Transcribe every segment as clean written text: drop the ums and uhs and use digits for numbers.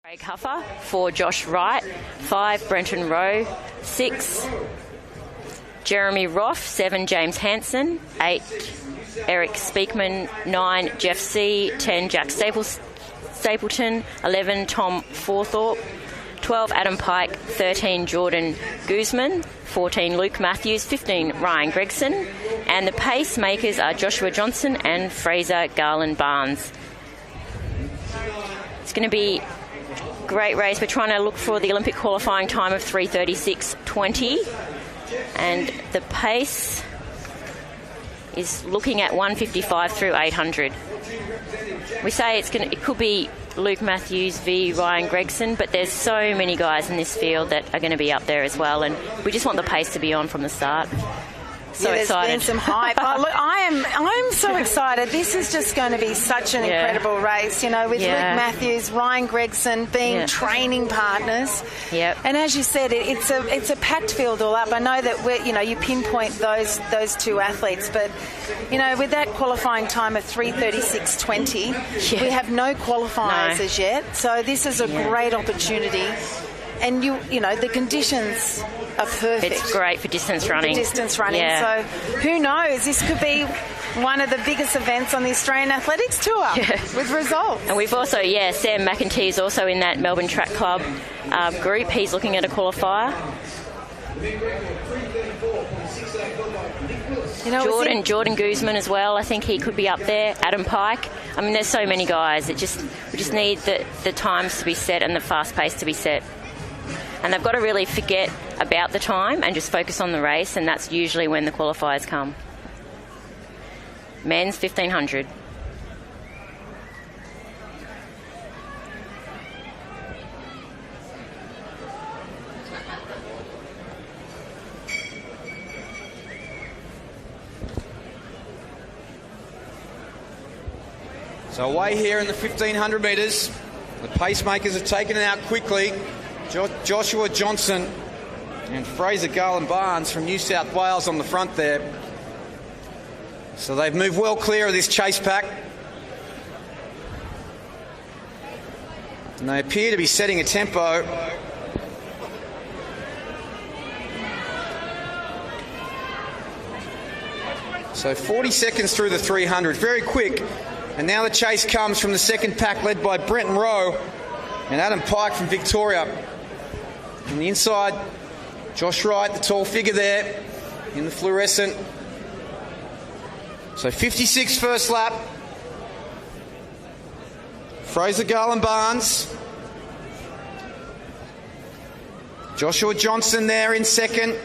Craig Huffer. 4, Josh Wright. 5, Brenton Rowe. 6, Jeremy Roff. 7, James Hansen. 8, Eric Speakman. 9, Jeff C. 10, Jack Stapleton. 11, Tom Forthorpe. 12, Adam Pike. 13, Jordan Guzman. 14, Luke Matthews. 15, Ryan Gregson. And the pacemakers are Joshua Johnson and Fraser Garland Barnes. It's going to be a great race. We're trying to look for the Olympic qualifying time of 3:36.20. And the pace is looking at 1:55 through 800. We say it could be Luke Matthews v Ryan Gregson, but there's so many guys in this field that are going to be up there as well, and we just want the pace to be on from the start. So excited. There's been some hype. Look, I'm so excited. This is just going to be such an incredible race, with Luke Matthews, Ryan Gregson being training partners. Yep. And as you said, it's a packed field all up. I know that you pinpoint those two athletes, but with that qualifying time of 3:36.20, we have no qualifiers as yet. So this is a great opportunity. And the conditions are perfect. It's great for distance running. So who knows? This could be one of the biggest events on the Australian Athletics Tour with results. And we've also, Sam McEntee is also in that Melbourne Track Club group. He's looking at a qualifier. Jordan Guzman as well. I think he could be up there. Adam Pike. I mean, there's so many guys. We just need the times to be set and the fast pace to be set. And they've got to really forget about the time and just focus on the race, and that's usually when the qualifiers come. Men's 1500. So away here in the 1500 metres, the pacemakers have taken it out quickly. Joshua Johnson and Fraser Garland Barnes from New South Wales on the front there. So they've moved well clear of this chase pack. And they appear to be setting a tempo. So 40 seconds through the 300, very quick. And now the chase comes from the second pack led by Brenton Rowe and Adam Pike from Victoria. On the inside, Josh Wright, the tall figure there in the fluorescent. So 56 first lap. Fraser Garland Barnes. Joshua Johnson there in second.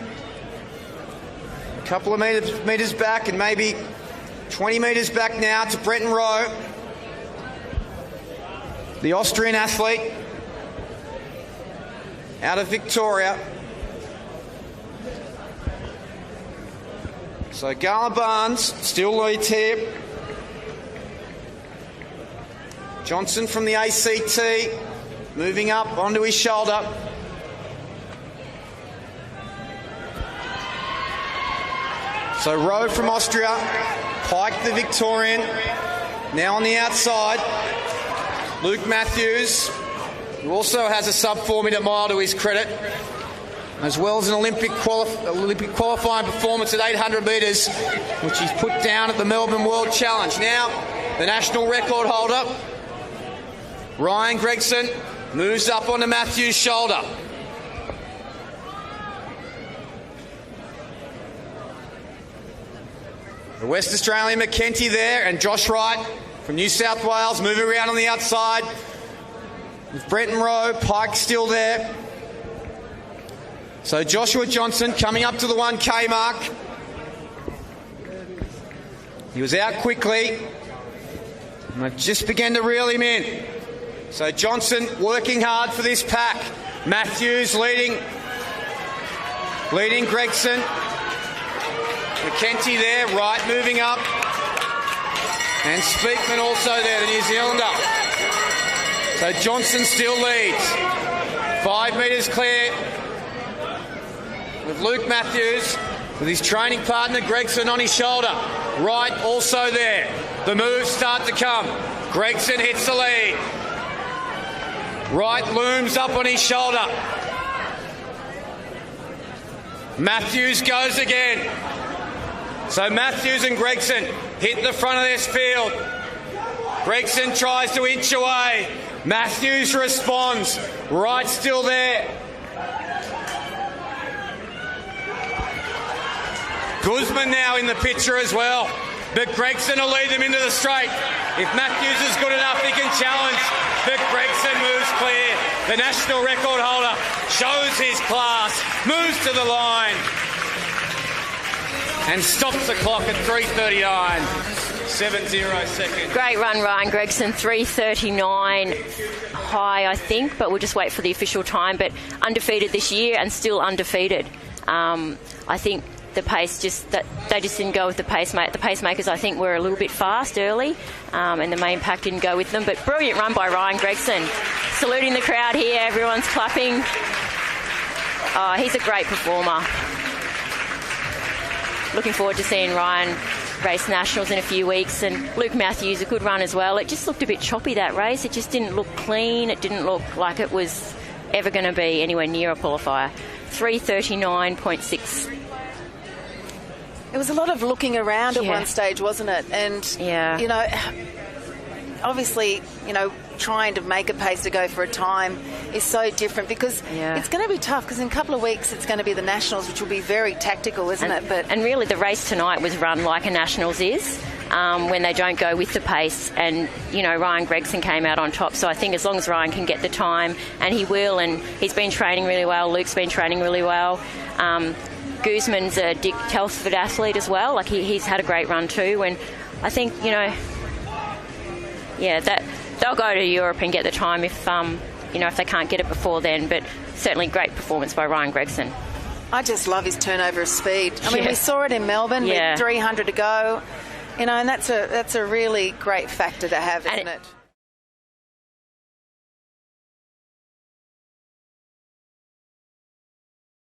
A couple of metres back and maybe 20 metres back now to Brenton Rowe, the Austrian athlete out of Victoria. So Garland Barnes still leads here. Johnson from the ACT moving up onto his shoulder. So Rowe from Austria, Pike the Victorian, now on the outside. Luke Matthews, who also has a sub-4 minute mile to his credit, as well as an Olympic qualifying performance at 800 metres, which he's put down at the Melbourne World Challenge. Now, the national record holder, Ryan Gregson, moves up onto Matthews' shoulder. The West Australian McEntee there, and Josh Wright from New South Wales moving around on the outside. With Brenton Rowe, Pike still there. So Joshua Johnson coming up to the 1K mark. He was out quickly, and they've just began to reel him in. So Johnson working hard for this pack. Matthews leading Gregson. McEntee there, Wright moving up. And Speakman also there, the New Zealander. So Johnson still leads. 5 metres clear with Luke Matthews, with his training partner Gregson on his shoulder. Wright also there. The moves start to come. Gregson hits the lead. Wright looms up on his shoulder. Matthews goes again. So Matthews and Gregson hit the front of this field. Gregson tries to inch away. Matthews responds. Wright still there. Guzman now in the picture as well. But Gregson will lead them into the straight. If Matthews is good enough, he can challenge. But Gregson moves clear. The national record holder shows his class, moves to the line, and stops the clock at 3:39. 7-0 seconds. Great run, Ryan Gregson. 3:39 high, I think, but we'll just wait for the official time. But undefeated this year and still undefeated. I think the pace they just didn't go with the pacemaker. The pacemakers, I think, were a little bit fast early, and the main pack didn't go with them. But brilliant run by Ryan Gregson. Saluting the crowd here. Everyone's clapping. Oh, he's a great performer. Looking forward to seeing Ryan race nationals in a few weeks, and Luke Matthews, a good run as well. It just looked a bit choppy, that race. It just didn't look clean. It didn't look like it was ever going to be anywhere near a qualifier. 3:39.6. It was a lot of looking around at one stage, wasn't it? And, you know, obviously, you know, trying to make a pace to go for a time is so different because it's going to be tough because in a couple of weeks it's going to be the Nationals, which will be very tactical, isn't it? And really the race tonight was run like a Nationals is. When they don't go with the pace, and you know Ryan Gregson came out on top, so I think as long as Ryan can get the time, and he will, and he's been training really well, Luke's been training really well. Guzman's a Dick Telford athlete as well, like he's had a great run too, and I think, you know, that they'll go to Europe and get the time if if they can't get it before then. But certainly great performance by Ryan Gregson. I just love his turnover of speed. I mean, we saw it in Melbourne with 300 to go, you know, and that's a really great factor to have, isn't it?